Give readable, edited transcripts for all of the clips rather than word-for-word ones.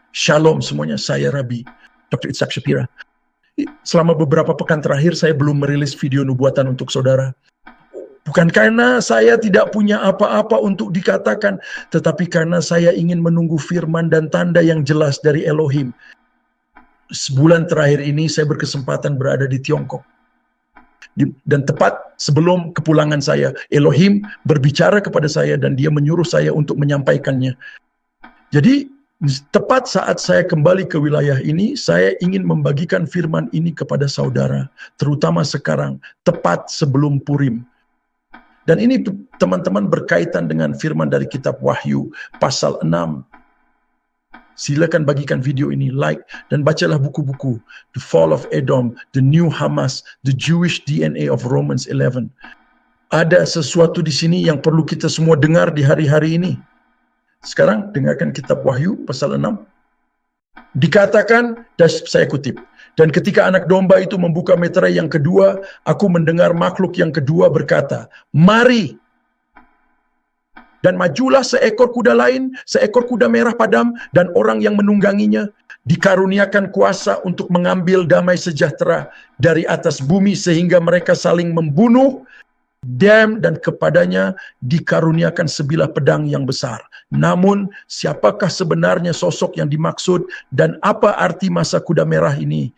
Shalom semuanya, saya Rabi, Dr. Itzhak Shapira. Selama beberapa pekan terakhir saya belum merilis video nubuatan untuk saudara. Bukan karena saya tidak punya apa-apa untuk dikatakan, tetapi karena saya ingin menunggu firman dan tanda yang jelas dari Elohim. Sebulan terakhir ini saya berkesempatan berada di Tiongkok. Dan tepat sebelum kepulangan saya, Elohim berbicara kepada saya dan dia menyuruh saya untuk menyampaikannya. Jadi tepat saat saya kembali ke wilayah ini, saya ingin membagikan firman ini kepada saudara, terutama sekarang, tepat sebelum Purim. Dan ini teman-teman berkaitan dengan firman dari kitab Wahyu, pasal 6. Silakan bagikan video ini, like, dan bacalah buku-buku The Fall of Edom, The New Hamas, The Jewish DNA of Romans 11. Ada sesuatu di sini yang perlu kita semua dengar di hari-hari ini. Sekarang dengarkan kitab Wahyu pasal 6. Dikatakan, dan saya kutip, dan ketika anak domba itu membuka meterai yang kedua, aku mendengar makhluk yang kedua berkata, "Mari!" Dan majulah seekor kuda lain, seekor kuda merah padam, dan orang yang menungganginya dikaruniakan kuasa untuk mengambil damai sejahtera dari atas bumi sehingga mereka saling membunuh. Dan kepadanya dikaruniakan sebilah pedang yang besar. Namun siapakah sebenarnya sosok yang dimaksud dan apa arti masa kuda merah ini?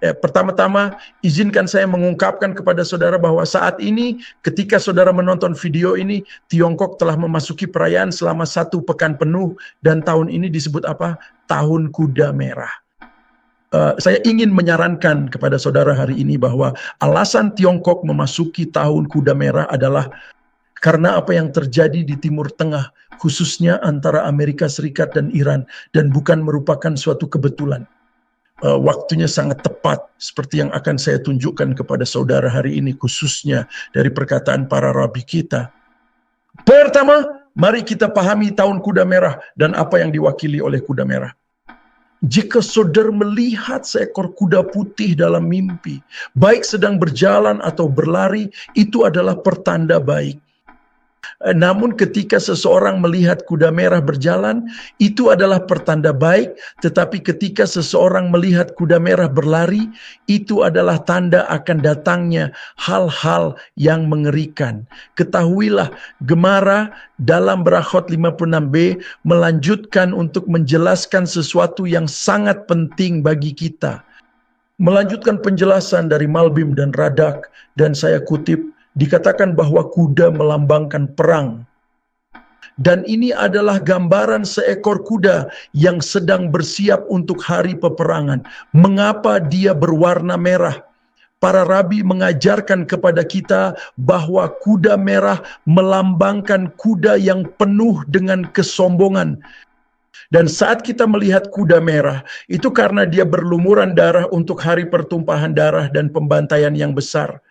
Pertama-tama izinkan saya mengungkapkan kepada saudara bahwa saat ini ketika saudara menonton video ini, Tiongkok telah memasuki perayaan selama 1 pekan penuh, dan tahun ini disebut apa? Tahun Kuda Merah. Saya ingin menyarankan kepada saudara hari ini bahwa alasan Tiongkok memasuki tahun Kuda Merah adalah karena apa yang terjadi di Timur Tengah, khususnya antara Amerika Serikat dan Iran, dan bukan merupakan suatu kebetulan. Waktunya sangat tepat seperti yang akan saya tunjukkan kepada saudara hari ini, khususnya dari perkataan para rabi kita. Pertama, mari kita pahami tahun Kuda Merah dan apa yang diwakili oleh kuda merah. Jika saudara melihat seekor kuda putih dalam mimpi, baik sedang berjalan atau berlari, itu adalah pertanda baik. Namun ketika seseorang melihat kuda merah berjalan, itu adalah pertanda baik. Tetapi ketika seseorang melihat kuda merah berlari, itu adalah tanda akan datangnya hal-hal yang mengerikan. Ketahuilah, Gemara dalam Berachot 56b melanjutkan untuk menjelaskan sesuatu yang sangat penting bagi kita. Melanjutkan penjelasan dari Malbim dan Radak, dan saya kutip, dikatakan bahwa kuda melambangkan perang. Dan ini adalah gambaran seekor kuda yang sedang bersiap untuk hari peperangan. Mengapa dia berwarna merah? Para rabi mengajarkan kepada kita bahwa kuda merah melambangkan kuda yang penuh dengan kesombongan. Dan saat kita melihat kuda merah, itu karena dia berlumuran darah untuk hari pertumpahan darah dan pembantaian yang besar.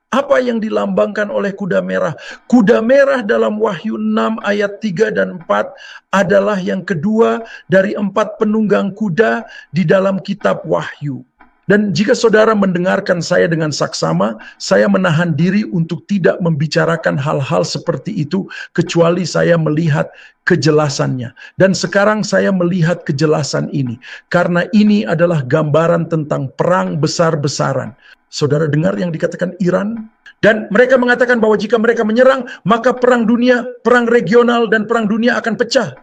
Apa yang dilambangkan oleh kuda merah? Kuda merah dalam Wahyu 6 ayat 3 dan 4 adalah yang kedua dari 4 penunggang kuda di dalam kitab Wahyu. Dan jika saudara mendengarkan saya dengan saksama, saya menahan diri untuk tidak membicarakan hal-hal seperti itu kecuali saya melihat kejelasannya. Dan sekarang saya melihat kejelasan ini karena ini adalah gambaran tentang perang besar-besaran. Saudara dengar yang dikatakan Iran? Dan mereka mengatakan bahwa jika mereka menyerang, maka perang dunia, perang regional, dan perang dunia akan pecah.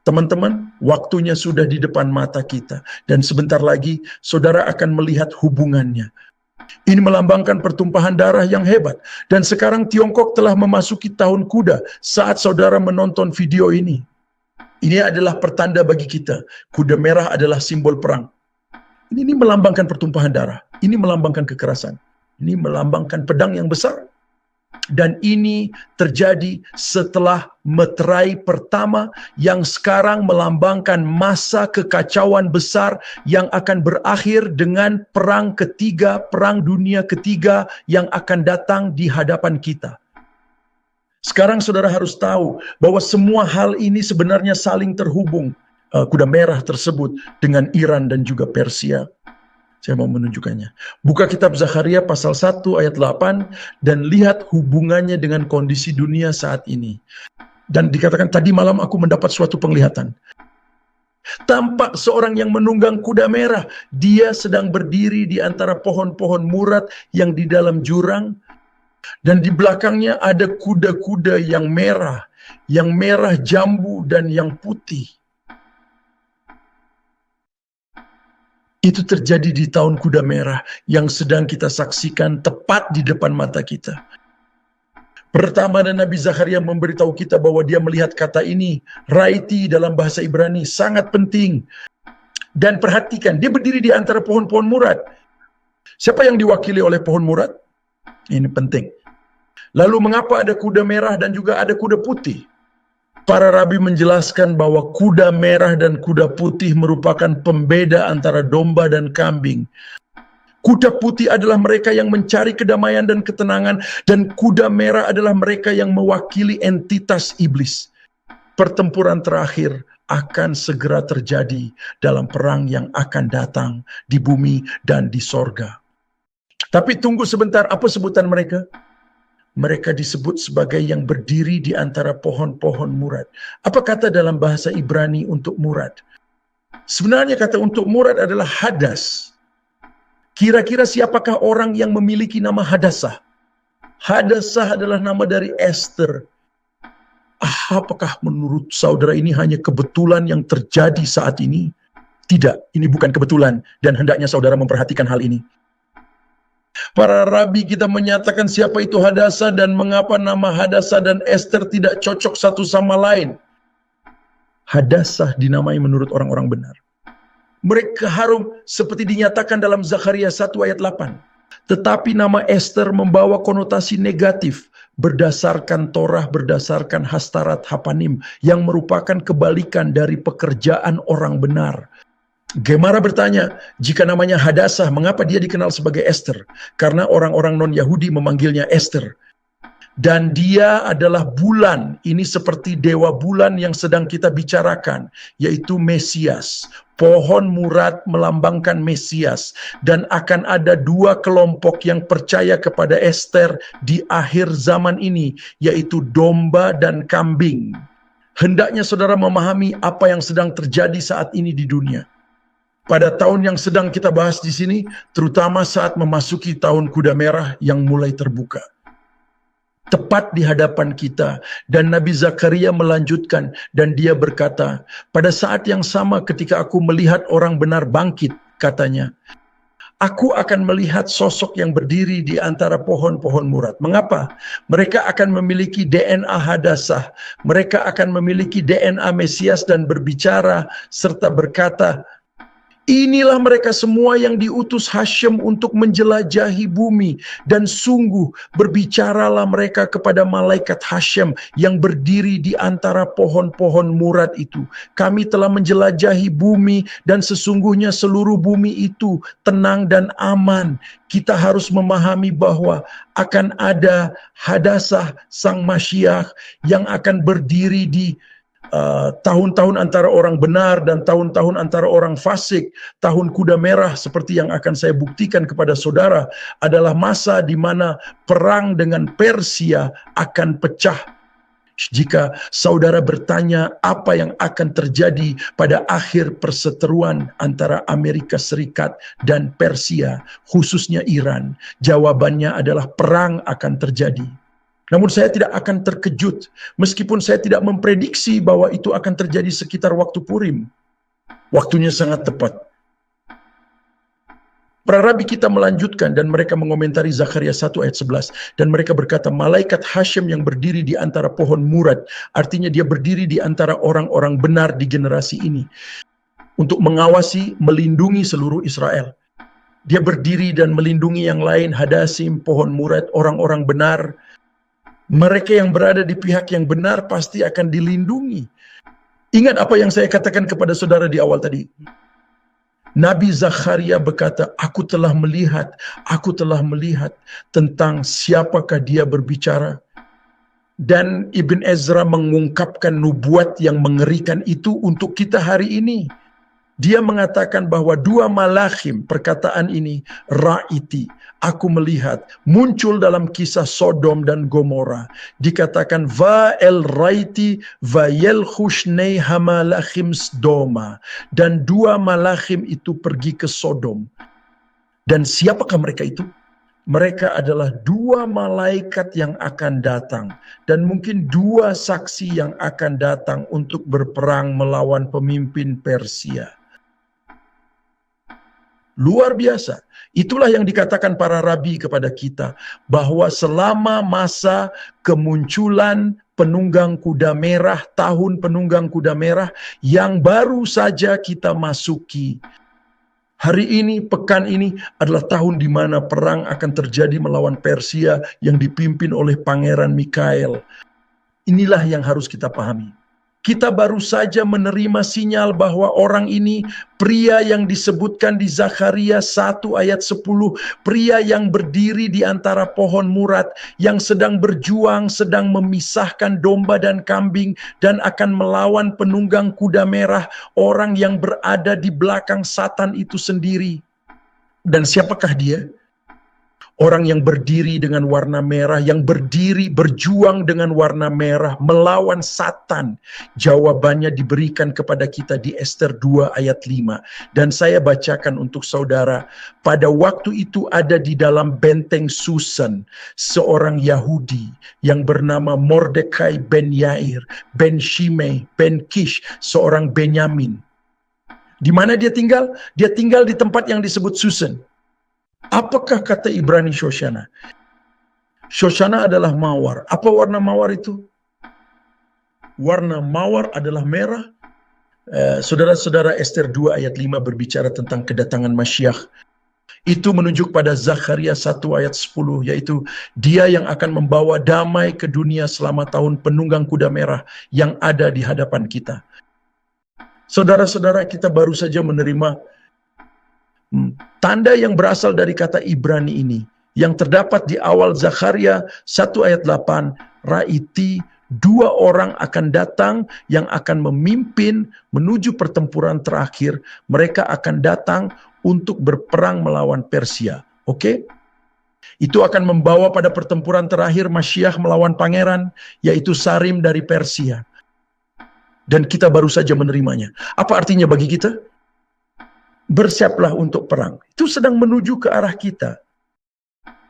Teman-teman, waktunya sudah di depan mata kita. Dan sebentar lagi, saudara akan melihat hubungannya. Ini melambangkan pertumpahan darah yang hebat. Dan sekarang Tiongkok telah memasuki tahun kuda saat saudara menonton video ini. Ini adalah pertanda bagi kita. Kuda merah adalah simbol perang. Ini melambangkan pertumpahan darah. Ini melambangkan kekerasan. Ini melambangkan pedang yang besar. Dan ini terjadi setelah meterai pertama yang sekarang melambangkan masa kekacauan besar yang akan berakhir dengan perang ketiga, perang dunia ketiga yang akan datang di hadapan kita. Sekarang saudara harus tahu bahwa semua hal ini sebenarnya saling terhubung. Kuda merah tersebut dengan Iran dan juga Persia. Saya mau menunjukkannya. Buka kitab Zakharia pasal 1 ayat 8 dan lihat hubungannya dengan kondisi dunia saat ini. Dan dikatakan tadi malam aku mendapat suatu penglihatan. Tampak seorang yang menunggang kuda merah. Dia sedang berdiri di antara pohon-pohon murad yang di dalam jurang. Dan di belakangnya ada kuda-kuda yang merah jambu dan yang putih. Itu terjadi di tahun kuda merah yang sedang kita saksikan tepat di depan mata kita. Pertama, Nabi Zakaria memberitahu kita bahwa dia melihat kata ini, raiti dalam bahasa Ibrani, sangat penting. Dan perhatikan, dia berdiri di antara pohon-pohon murad. Siapa yang diwakili oleh pohon murad? Ini penting. Lalu mengapa ada kuda merah dan juga ada kuda putih? Para rabi menjelaskan bahwa kuda merah dan kuda putih merupakan pembeda antara domba dan kambing. Kuda putih adalah mereka yang mencari kedamaian dan ketenangan, dan kuda merah adalah mereka yang mewakili entitas iblis. Pertempuran terakhir akan segera terjadi dalam perang yang akan datang di bumi dan di sorga. Tapi tunggu sebentar, apa sebutan mereka? Mereka disebut sebagai yang berdiri di antara pohon-pohon murad. Apa kata dalam bahasa Ibrani untuk murad? Sebenarnya kata untuk murad adalah hadas. Kira-kira siapakah orang yang memiliki nama Hadassah? Hadassah adalah nama dari Esther. Apakah menurut saudara ini hanya kebetulan yang terjadi saat ini? Tidak, ini bukan kebetulan dan hendaknya saudara memperhatikan hal ini. Para rabi kita menyatakan siapa itu Hadassah dan mengapa nama Hadassah dan Esther tidak cocok satu sama lain. Hadassah dinamai menurut orang-orang benar. Mereka harum seperti dinyatakan dalam Zakaria 1 ayat 8. Tetapi nama Esther membawa konotasi negatif berdasarkan Torah, berdasarkan Hastarat Hapanim yang merupakan kebalikan dari pekerjaan orang benar. Gemara bertanya, jika namanya Hadassah, mengapa dia dikenal sebagai Esther? Karena orang-orang non-Yahudi memanggilnya Esther. Dan dia adalah bulan, ini seperti dewa bulan yang sedang kita bicarakan, yaitu Mesias. Pohon murad melambangkan Mesias. Dan akan ada dua kelompok yang percaya kepada Esther di akhir zaman ini, yaitu domba dan kambing. Hendaknya saudara memahami apa yang sedang terjadi saat ini di dunia. Pada tahun yang sedang kita bahas di sini, terutama saat memasuki tahun kuda merah yang mulai terbuka. Tepat di hadapan kita, dan Nabi Zakaria melanjutkan, dan dia berkata, pada saat yang sama ketika aku melihat orang benar bangkit, katanya, aku akan melihat sosok yang berdiri di antara pohon-pohon murad. Mengapa? Mereka akan memiliki DNA Hadassah, mereka akan memiliki DNA Mesias dan berbicara serta berkata, inilah mereka semua yang diutus Hashem untuk menjelajahi bumi. Dan sungguh berbicaralah mereka kepada malaikat Hashem yang berdiri di antara pohon-pohon murad itu. Kami telah menjelajahi bumi dan sesungguhnya seluruh bumi itu tenang dan aman. Kita harus memahami bahwa akan ada Hadassah sang Masyiach yang akan berdiri di tahun-tahun antara orang benar dan tahun-tahun antara orang fasik. Tahun kuda merah seperti yang akan saya buktikan kepada saudara adalah masa di mana perang dengan Persia akan pecah. Jika saudara bertanya apa yang akan terjadi pada akhir perseteruan antara Amerika Serikat dan Persia, khususnya Iran, jawabannya adalah perang akan terjadi. Namun saya tidak akan terkejut, meskipun saya tidak memprediksi bahwa itu akan terjadi sekitar waktu Purim. Waktunya sangat tepat. Para rabi kita melanjutkan dan mereka mengomentari Zakaria 1 ayat 11. Dan mereka berkata, malaikat Hashem yang berdiri di antara pohon murad, artinya dia berdiri di antara orang-orang benar di generasi ini, untuk mengawasi, melindungi seluruh Israel. Dia berdiri dan melindungi yang lain, Hadasim, pohon murad, orang-orang benar. Mereka yang berada di pihak yang benar pasti akan dilindungi. Ingat apa yang saya katakan kepada saudara di awal tadi. Nabi Zakaria berkata, aku telah melihat tentang siapakah dia berbicara. Dan Ibn Ezra mengungkapkan nubuat yang mengerikan itu untuk kita hari ini. Dia mengatakan bahwa dua malachim, perkataan ini, ra'iti, aku melihat, muncul dalam kisah Sodom dan Gomora. Dikatakan, va'el raiti va'yel khushnei hamalachim sdoma. Dan dua malachim itu pergi ke Sodom. Dan siapakah mereka itu? Mereka adalah dua malaikat yang akan datang. Dan mungkin dua saksi yang akan datang untuk berperang melawan pemimpin Persia. Luar biasa. Itulah yang dikatakan para rabi kepada kita, bahwa selama masa kemunculan penunggang kuda merah, tahun penunggang kuda merah yang baru saja kita masuki, hari ini, pekan ini adalah tahun di mana perang akan terjadi melawan Persia yang dipimpin oleh Pangeran Mikhail. Inilah yang harus kita pahami. Kita baru saja menerima sinyal bahwa orang ini, pria yang disebutkan di Zakharia 1 ayat 10, pria yang berdiri di antara pohon murat, yang sedang berjuang, sedang memisahkan domba dan kambing, dan akan melawan penunggang kuda merah, orang yang berada di belakang Satan itu sendiri. Dan siapakah dia? Orang yang berdiri dengan warna merah, yang berdiri berjuang dengan warna merah melawan Satan. Jawabannya diberikan kepada kita di Ester 2 ayat 5. Dan saya bacakan untuk saudara. Pada waktu itu ada di dalam benteng Susan seorang Yahudi yang bernama Mordekai ben Yair, ben Shimei, ben Kish, seorang Benyamin. Di mana dia tinggal? Dia tinggal di tempat yang disebut Susan. Apakah kata Ibrani Shoshana? Shoshana adalah mawar. Apa warna mawar itu? Warna mawar adalah merah. Saudara-saudara, Ester 2 ayat 5 berbicara tentang kedatangan Masyiah. Itu menunjuk pada Zakharia 1 ayat 10, yaitu dia yang akan membawa damai ke dunia selama tahun penunggang kuda merah yang ada di hadapan kita. Saudara-saudara, kita baru saja menerima tanda yang berasal dari kata Ibrani ini, yang terdapat di awal Zakharia 1 ayat 8, Raiti, dua orang akan datang yang akan memimpin menuju pertempuran terakhir. Mereka akan datang untuk berperang melawan Persia. Oke? Itu akan membawa pada pertempuran terakhir Masyiah melawan pangeran, yaitu Sarim dari Persia. Dan kita baru saja menerimanya. Apa artinya bagi kita? Bersiaplah untuk perang. Itu sedang menuju ke arah kita.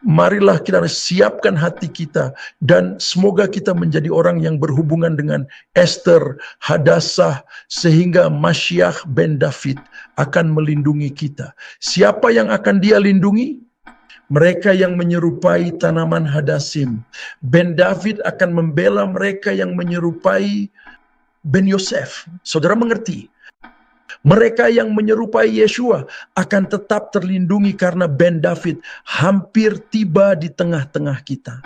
Marilah kita siapkan hati kita, dan semoga kita menjadi orang yang berhubungan dengan Ester, Hadassah, sehingga Masyiah ben David akan melindungi kita. Siapa yang akan dia lindungi? Mereka yang menyerupai tanaman Hadassim. Ben David akan membela mereka yang menyerupai Ben Yosef. Saudara mengerti? Mereka yang menyerupai Yeshua akan tetap terlindungi karena Ben David hampir tiba di tengah-tengah kita.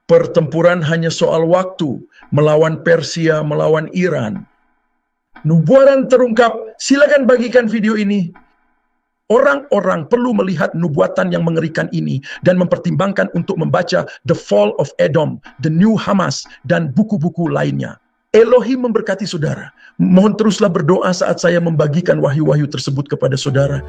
Pertempuran hanya soal waktu, melawan Persia, melawan Iran. Nubuatan terungkap, silakan bagikan video ini. Orang-orang perlu melihat nubuatan yang mengerikan ini dan mempertimbangkan untuk membaca The Fall of Edom, The New Hamas, dan buku-buku lainnya. Elohim memberkati saudara. Mohon teruslah berdoa saat saya membagikan wahyu-wahyu tersebut kepada saudara.